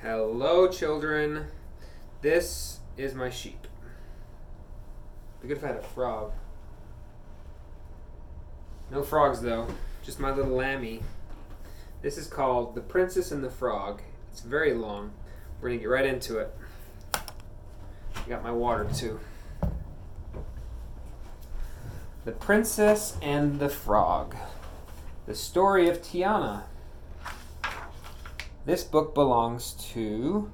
Hello, children. This is my sheep. Be good if I had a frog. No frogs, though. Just my little lammy. This is called The Princess and the Frog. It's very long. We're going to get right into it. I got my water, too. The Princess and the Frog. The story of Tiana. This book belongs to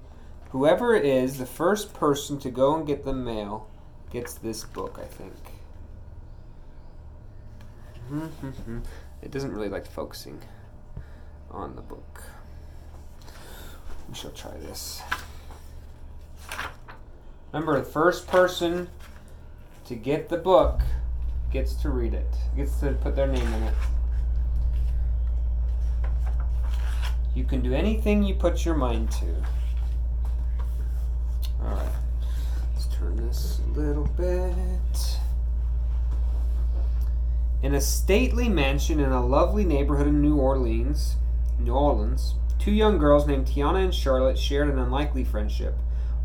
whoever is the first person to go and get the mail gets this book, I think. It doesn't really like focusing on the book. We shall try this. Remember, the first person to get the book gets to read it, gets to put their name in it. You can do anything you put your mind to. Alright, let's turn this a little bit. In a stately mansion in a lovely neighborhood in New Orleans, two young girls named Tiana and Charlotte shared an unlikely friendship.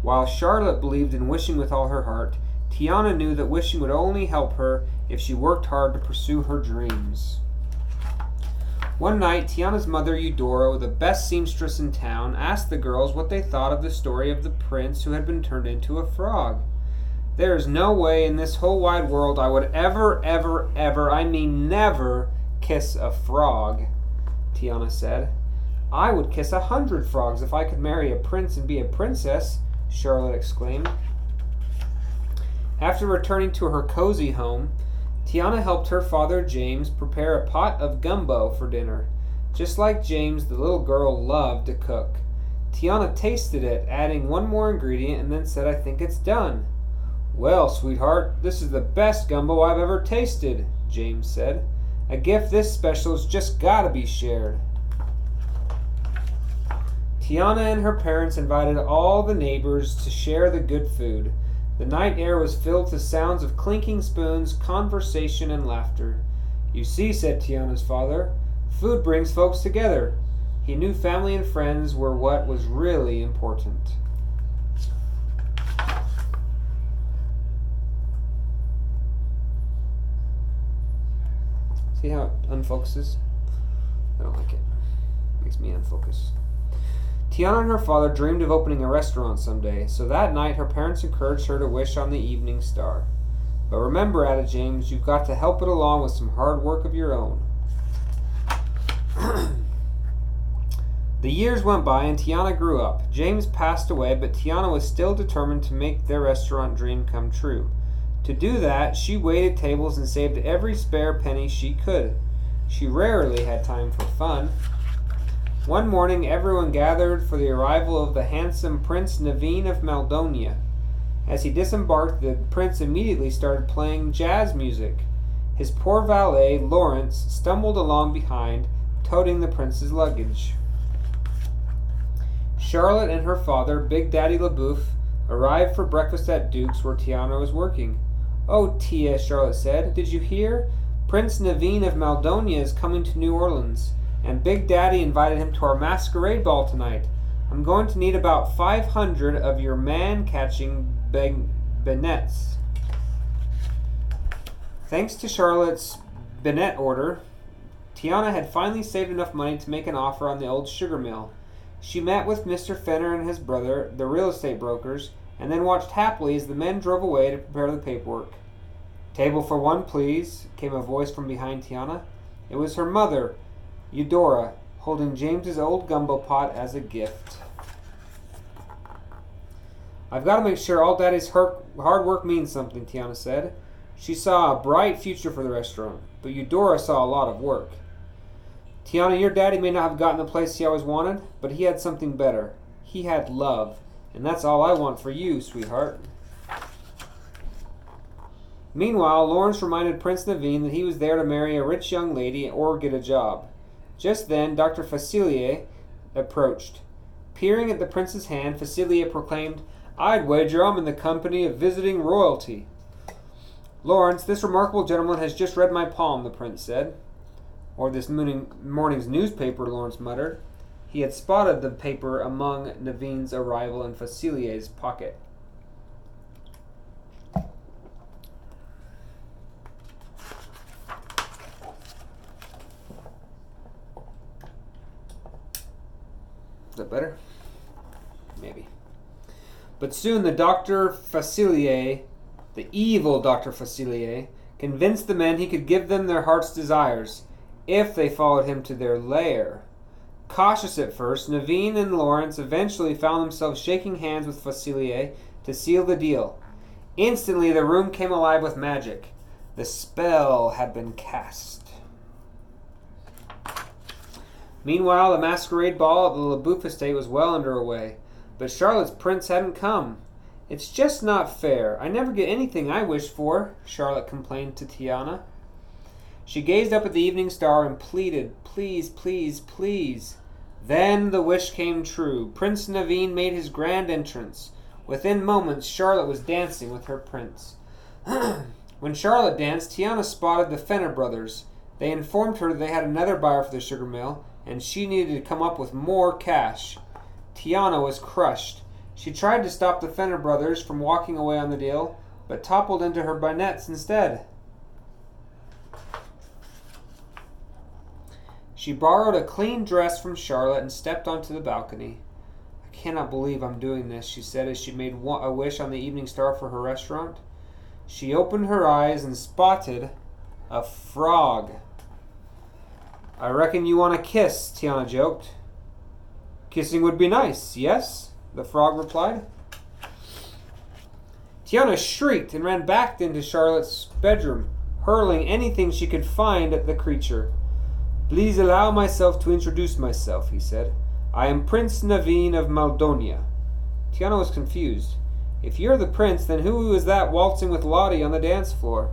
While Charlotte believed in wishing with all her heart, Tiana knew that wishing would only help her if she worked hard to pursue her dreams. One night, Tiana's mother, Eudora, the best seamstress in town, asked the girls what they thought of the story of the prince who had been turned into a frog. "There is no way in this whole wide world I would ever, I mean never, kiss a frog," Tiana said. "I would kiss 100 frogs if I could marry a prince and be a princess," Charlotte exclaimed. After returning to her cozy home, Tiana helped her father James prepare a pot of gumbo for dinner. Just like James, the little girl loved to cook. Tiana tasted it, adding one more ingredient, and then said, "I think it's done." "Well, sweetheart, this is the best gumbo I've ever tasted," James said. "A gift this special has just gotta be shared." Tiana and her parents invited all the neighbors to share the good food. The night air was filled to sounds of clinking spoons, conversation, and laughter. "You see," said Tiana's father, "food brings folks together." He knew family and friends were what was really important. See how it unfocuses? I don't like it. Makes me unfocus. Tiana and her father dreamed of opening a restaurant someday, so that night her parents encouraged her to wish on the evening star. "But remember," added James, "you've got to help it along with some hard work of your own." The years went by and Tiana grew up. James passed away, but Tiana was still determined to make their restaurant dream come true. To do that, she waited tables and saved every spare penny she could. She rarely had time for fun. One morning, everyone gathered for the arrival of the handsome Prince Naveen of Maldonia. As he disembarked, the prince immediately started playing jazz music. His poor valet, Lawrence, stumbled along behind, toting the prince's luggage. Charlotte and her father, Big Daddy LaBouffe, arrived for breakfast at Duke's, where Tiana was working. "Oh, Tia," Charlotte said, "did you hear? Prince Naveen of Maldonia is coming to New Orleans. And Big Daddy invited him to our masquerade ball tonight. I'm going to need about 500 of your man-catching bonnets." Thanks to Charlotte's bonnet order, Tiana had finally saved enough money to make an offer on the old sugar mill. She met with Mr. Fenner and his brother, the real estate brokers, and then watched happily as the men drove away to prepare the paperwork. "Table for one, please," came a voice from behind Tiana. It was her mother, Eudora, holding James's old gumbo pot as a gift. "I've got to make sure all Daddy's hard work means something," Tiana said. She saw a bright future for the restaurant, but Eudora saw a lot of work. "Tiana, your daddy may not have gotten the place he always wanted, but he had something better. He had love, and that's all I want for you, sweetheart." Meanwhile, Lawrence reminded Prince Naveen that he was there to marry a rich young lady or get a job. Just then, Dr. Facilier approached. Peering at the prince's hand, Facilier proclaimed, "I'd wager I'm in the company of visiting royalty." "Lawrence, this remarkable gentleman has just read my palm," the prince said. "Or this morning's newspaper," Lawrence muttered. He had spotted the paper among Naveen's arrival in Facilier's pocket. Is that better? Maybe. But soon the Dr. Facilier, the evil Dr. Facilier, convinced the men he could give them their heart's desires if they followed him to their lair. Cautious at first, Naveen and Lawrence eventually found themselves shaking hands with Facilier to seal the deal. Instantly, the room came alive with magic. The spell had been cast. Meanwhile, the masquerade ball at the LaBouffe estate was well underway, but Charlotte's prince hadn't come. "It's just not fair. I never get anything I wish for," Charlotte complained to Tiana. She gazed up at the evening star and pleaded, "Please, please, please." Then the wish came true. Prince Naveen made his grand entrance. Within moments, Charlotte was dancing with her prince. When Charlotte danced, Tiana spotted the Fenner brothers. They informed her they had another buyer for the sugar mill, and she needed to come up with more cash. Tiana was crushed. She tried to stop the Fenner brothers from walking away on the deal, but toppled into her bayonets instead. She borrowed a clean dress from Charlotte and stepped onto the balcony. "I cannot believe I'm doing this," she said as she made a wish on the evening star for her restaurant. She opened her eyes and spotted a frog. "I reckon you want a kiss," Tiana joked. "Kissing would be nice, yes?" the frog replied. Tiana shrieked and ran back into Charlotte's bedroom, hurling anything she could find at the creature. "Please allow myself to introduce myself," he said. "I am Prince Naveen of Maldonia." Tiana was confused. "If you're the prince, then who is that waltzing with Lottie on the dance floor?"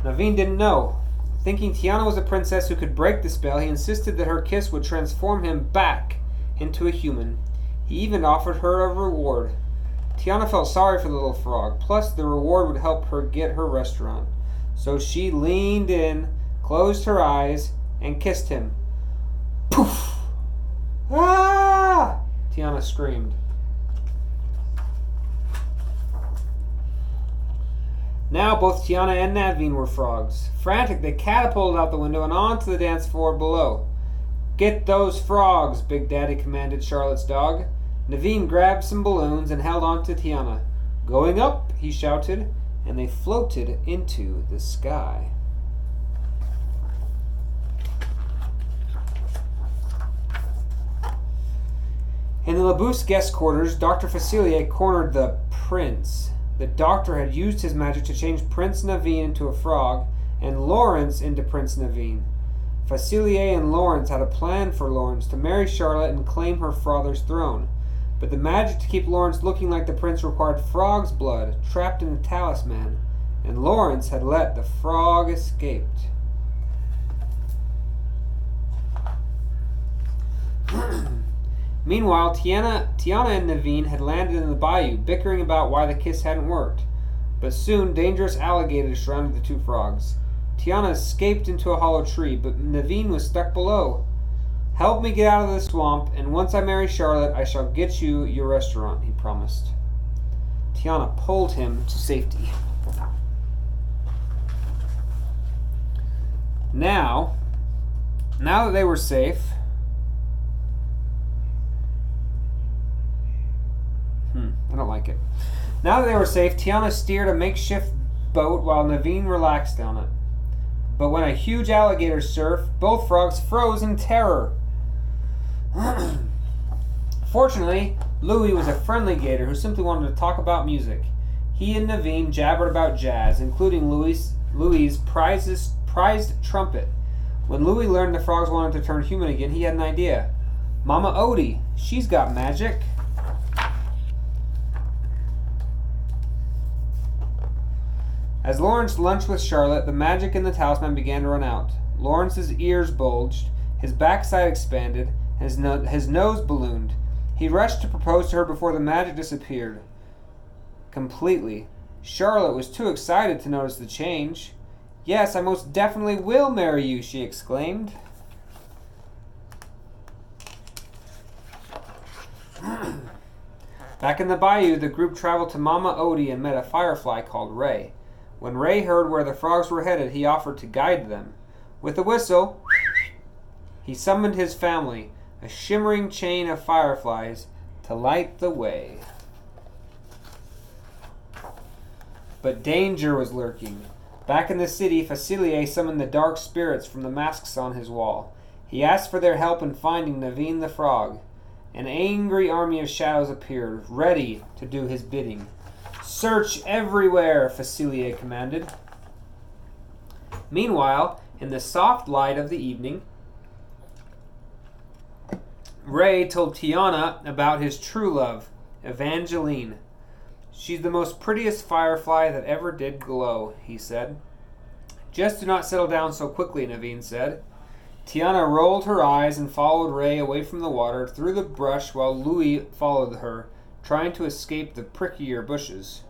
Naveen didn't know. Thinking Tiana was a princess who could break the spell, he insisted that her kiss would transform him back into a human. He even offered her a reward. Tiana felt sorry for the little frog, plus the reward would help her get her restaurant. So she leaned in, closed her eyes, and kissed him. Poof! Ah! Tiana screamed. Now both Tiana and Naveen were frogs. Frantic, they catapulted out the window and onto the dance floor below. "Get those frogs," Big Daddy commanded Charlotte's dog. Naveen grabbed some balloons and held on to Tiana. "Going up," he shouted, and they floated into the sky. In the LaBouffe's guest quarters, Dr. Facilier cornered the prince. The doctor had used his magic to change Prince Naveen into a frog and Lawrence into Prince Naveen. Facilier and Lawrence had a plan for Lawrence to marry Charlotte and claim her father's throne. But the magic to keep Lawrence looking like the prince required frog's blood trapped in the talisman, and Lawrence had let the frog escape. Meanwhile, Tiana and Naveen had landed in the bayou, bickering about why the kiss hadn't worked. But soon, dangerous alligators surrounded the two frogs. Tiana escaped into a hollow tree, but Naveen was stuck below. "Help me get out of the swamp, and once I marry Charlotte, I shall get you your restaurant," he promised. Tiana pulled him to safety. Now that they were safe, I don't like it. Now that they were safe, Tiana steered a makeshift boat while Naveen relaxed on it. But when a huge alligator surfed, both frogs froze in terror. Fortunately, Louis was a friendly gator who simply wanted to talk about music. He and Naveen jabbered about jazz, including Louis's prized trumpet. When Louis learned the frogs wanted to turn human again, he had an idea. "Mama Odie, she's got magic." As Lawrence lunched with Charlotte, the magic in the talisman began to run out. Lawrence's ears bulged, his backside expanded, and his nose ballooned. He rushed to propose to her before the magic disappeared completely. Charlotte was too excited to notice the change. Yes, I most definitely will marry you, she exclaimed. Back in the bayou, the group traveled to Mama Odie and met a firefly called Ray. When Ray heard where the frogs were headed, he offered to guide them. With a whistle, he summoned his family, a shimmering chain of fireflies, to light the way. But danger was lurking. Back in the city, Facilier summoned the dark spirits from the masks on his wall. He asked for their help in finding Naveen the frog. An angry army of shadows appeared, ready to do his bidding. Search everywhere, Facilier commanded. Meanwhile, in the soft light of the evening, Ray told Tiana about his true love, Evangeline. She's the most prettiest firefly that ever did glow, he said. Just do not settle down so quickly, Naveen said. Tiana rolled her eyes and followed Ray away from the water through the brush while Louis followed her, trying to escape the prickier bushes.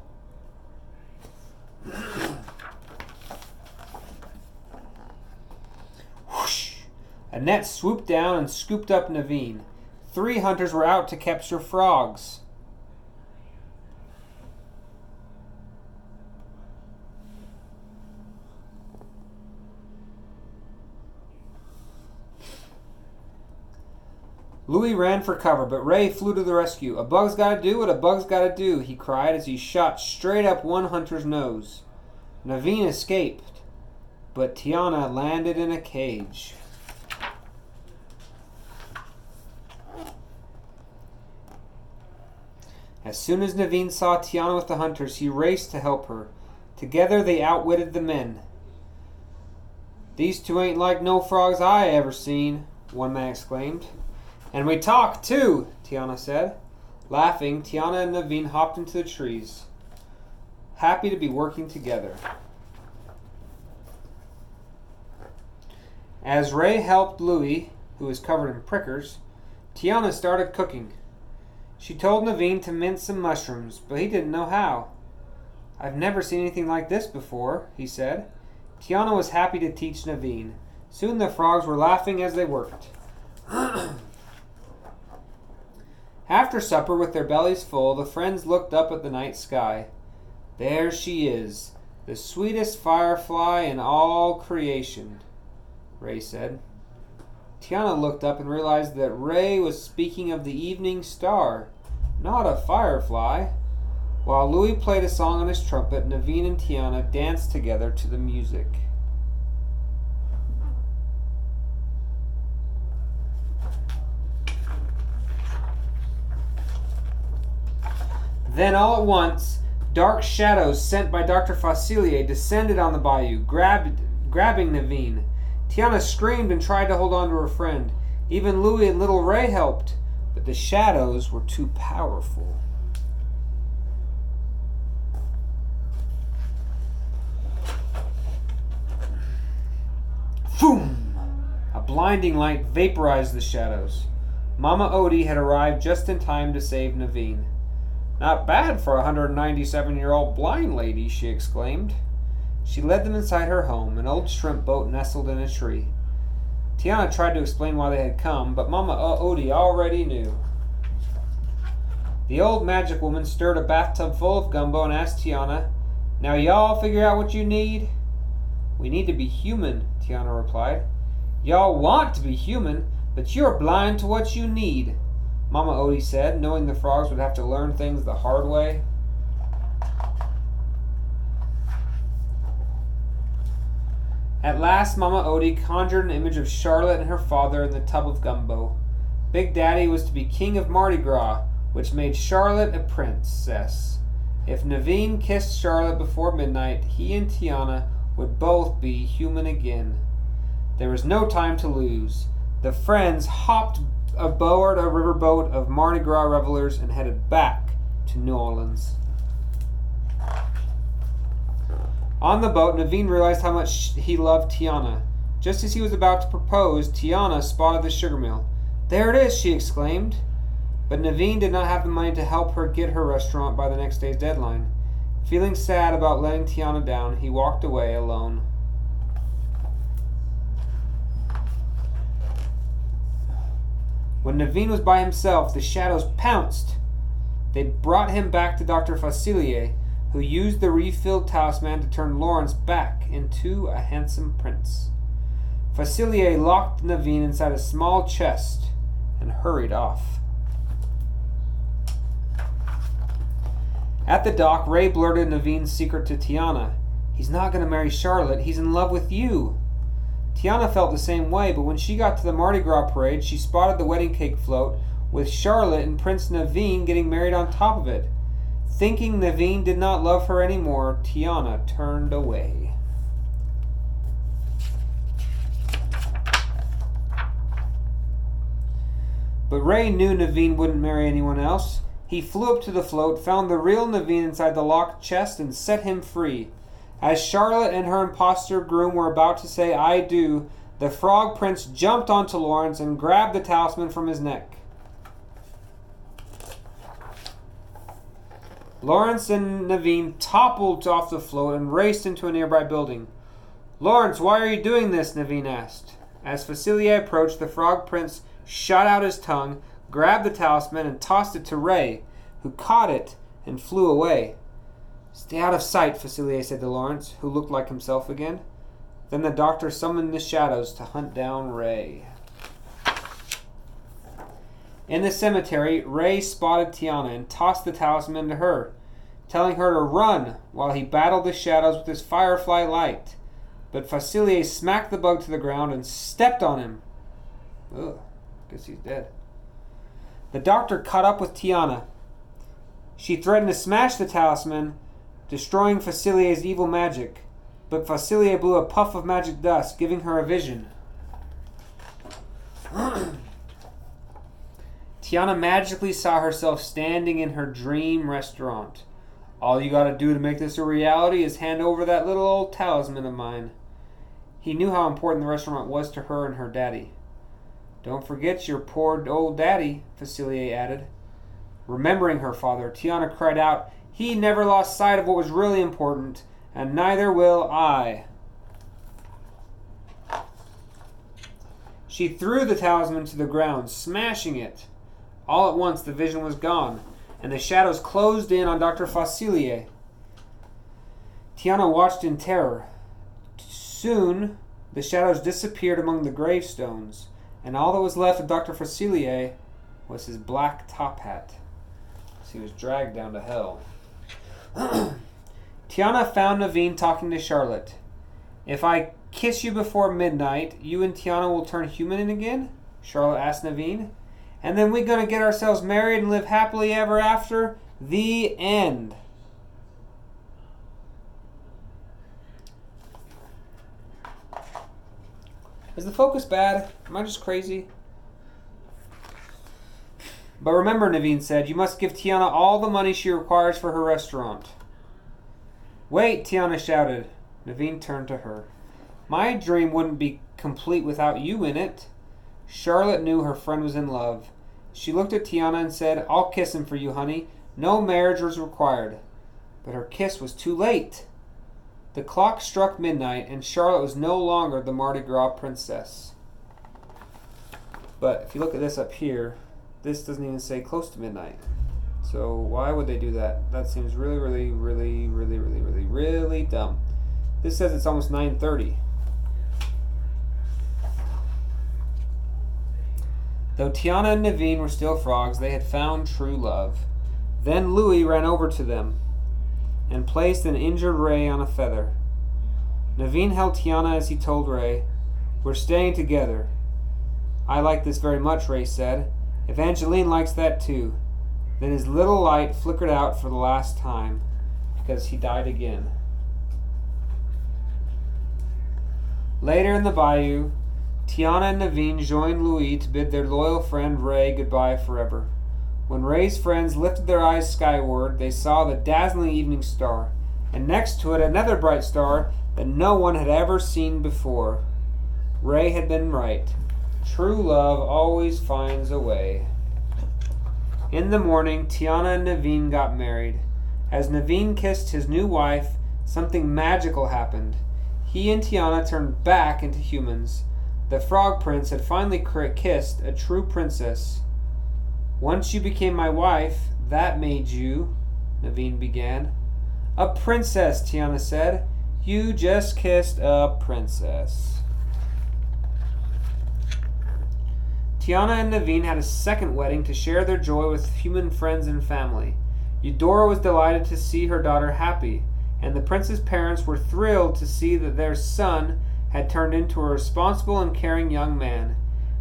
Whoosh! A net swooped down and scooped up Naveen. 3 hunters were out to capture frogs. Louis ran for cover, but Ray flew to the rescue. A bug's gotta do what a bug's gotta do, he cried as he shot straight up one hunter's nose. Naveen escaped, but Tiana landed in a cage. As soon as Naveen saw Tiana with the hunters, he raced to help her. Together they outwitted the men. These two ain't like no frogs I ever seen, one man exclaimed. And we talk, too, Tiana said. Laughing, Tiana and Naveen hopped into the trees, happy to be working together. As Ray helped Louis, who was covered in prickers, Tiana started cooking. She told Naveen to mince some mushrooms, but he didn't know how. I've never seen anything like this before, he said. Tiana was happy to teach Naveen. Soon the frogs were laughing as they worked. After supper, with their bellies full, the friends looked up at the night sky. There she is, the sweetest firefly in all creation, Ray said. Tiana looked up and realized that Ray was speaking of the evening star, not a firefly. While Louis played a song on his trumpet, Naveen and Tiana danced together to the music. Then all at once, dark shadows sent by Dr. Facilier descended on the bayou, grabbing Naveen. Tiana screamed and tried to hold on to her friend. Even Louis and little Ray helped, but the shadows were too powerful. Boom! A blinding light vaporized the shadows. Mama Odie had arrived just in time to save Naveen. Not bad for a 197-year-old blind lady, she exclaimed. She led them inside her home, an old shrimp boat nestled in a tree. Tiana tried to explain why they had come, but Mama Odie already knew. The old magic woman stirred a bathtub full of gumbo and asked Tiana, "Now y'all figure out what you need?" "We need to be human," Tiana replied. "Y'all want to be human, but you're blind to what you need," Mama Odie said, knowing the frogs would have to learn things the hard way. At last, Mama Odie conjured an image of Charlotte and her father in the tub of gumbo. Big Daddy was to be king of Mardi Gras, which made Charlotte a princess. If Naveen kissed Charlotte before midnight, he and Tiana would both be human again. There was no time to lose. The friends hopped aboard a riverboat of Mardi Gras revelers and headed back to New Orleans. On the boat, Naveen realized how much he loved Tiana. Just as he was about to propose, Tiana spotted the sugar mill. "There it is!" she exclaimed. But Naveen did not have the money to help her get her restaurant by the next day's deadline. Feeling sad about letting Tiana down, he walked away alone. When Naveen was by himself, the shadows pounced. They brought him back to Dr. Facilier, who used the refilled talisman to turn Lawrence back into a handsome prince. Facilier locked Naveen inside a small chest and hurried off. At the dock, Ray blurted Naveen's secret to Tiana. He's not going to marry Charlotte. He's in love with you. Tiana felt the same way, but when she got to the Mardi Gras parade, she spotted the wedding cake float with Charlotte and Prince Naveen getting married on top of it. Thinking Naveen did not love her anymore, Tiana turned away. But Ray knew Naveen wouldn't marry anyone else. He flew up to the float, found the real Naveen inside the locked chest, and set him free. As Charlotte and her imposter groom were about to say, "I do," the Frog Prince jumped onto Lawrence and grabbed the talisman from his neck. Lawrence and Naveen toppled off the float and raced into a nearby building. "Lawrence, why are you doing this?" Naveen asked. As Facilier approached, the Frog Prince shot out his tongue, grabbed the talisman, and tossed it to Ray, who caught it and flew away. "Stay out of sight," Facilier said to Lawrence, who looked like himself again. Then the doctor summoned the shadows to hunt down Ray. In the cemetery, Ray spotted Tiana and tossed the talisman to her, telling her to run while he battled the shadows with his firefly light. But Facilier smacked the bug to the ground and stepped on him. Ugh, guess he's dead. The doctor caught up with Tiana. She threatened to smash the talisman, destroying Facilier's evil magic, but Facilier blew a puff of magic dust, giving her a vision. Tiana magically saw herself standing in her dream restaurant. "All you gotta do to make this a reality is hand over that little old talisman of mine." He knew how important the restaurant was to her and her daddy. "Don't forget your poor old daddy," Facilier added. Remembering her father, Tiana cried out, "He never lost sight of what was really important, and neither will I." She threw the talisman to the ground, smashing it. All at once the vision was gone, and the shadows closed in on Dr. Facilier. Tiana watched in terror. Soon the shadows disappeared among the gravestones, and all that was left of Dr. Facilier was his black top hat. So he was dragged down to hell. Tiana found Naveen talking to Charlotte. "If I kiss you before midnight, you and Tiana will turn human again?" Charlotte asked Naveen. "And then we're going to get ourselves married and live happily ever after? The end." Is the focus bad? Am I just crazy? "But remember," Naveen said, "you must give Tiana all the money she requires for her restaurant." "Wait," Tiana shouted. Naveen turned to her. "My dream wouldn't be complete without you in it." Charlotte knew her friend was in love. She looked at Tiana and said, "I'll kiss him for you, honey. No marriage was required." But her kiss was too late. The clock struck midnight, and Charlotte was no longer the Mardi Gras princess. But if you look at this up here, this doesn't even say close to midnight. So why would they do that? That seems really, really, really, really, really, really, really dumb. This says it's almost 9:30. Though Tiana and Naveen were still frogs, they had found true love. Then Louis ran over to them and placed an injured Ray on a feather. Naveen held Tiana as he told Ray, "We're staying together." "I like this very much," Ray said. "Evangeline likes that too." Then his little light flickered out for the last time, because he died again. Later in the bayou, Tiana and Naveen joined Louis to bid their loyal friend Ray goodbye forever. When Ray's friends lifted their eyes skyward, they saw the dazzling evening star, and next to it another bright star that no one had ever seen before. Ray had been right. True love always finds a way. In the morning, Tiana and Naveen got married. As Naveen kissed his new wife, something magical happened. He and Tiana turned back into humans. The Frog Prince had finally kissed a true princess. Once you became my wife, that made you, Naveen began. A princess, Tiana said. You just kissed a princess. Tiana and Naveen had a second wedding to share their joy with human friends and family. Eudora was delighted to see her daughter happy, and the prince's parents were thrilled to see that their son had turned into a responsible and caring young man.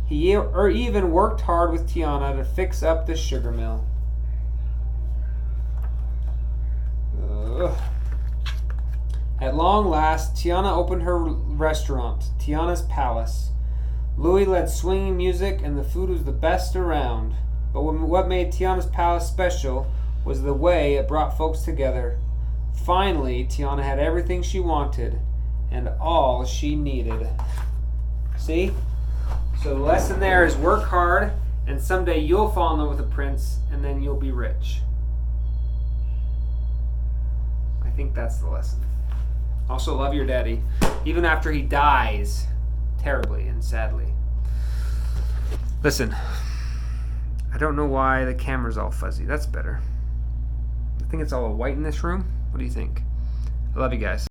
He even worked hard with Tiana to fix up the sugar mill. At long last, Tiana opened her restaurant, Tiana's Palace. Louis led swinging music, and the food was the best around. But what made Tiana's Palace special was the way it brought folks together. Finally, Tiana had everything she wanted and all she needed. See? So the lesson there is work hard, and someday you'll fall in love with a prince, and then you'll be rich. I think that's the lesson. Also, love your daddy, even after he dies terribly and sadly. Listen, I don't know why the camera's all fuzzy. That's better. I think it's all white in this room. What do you think? I love you guys.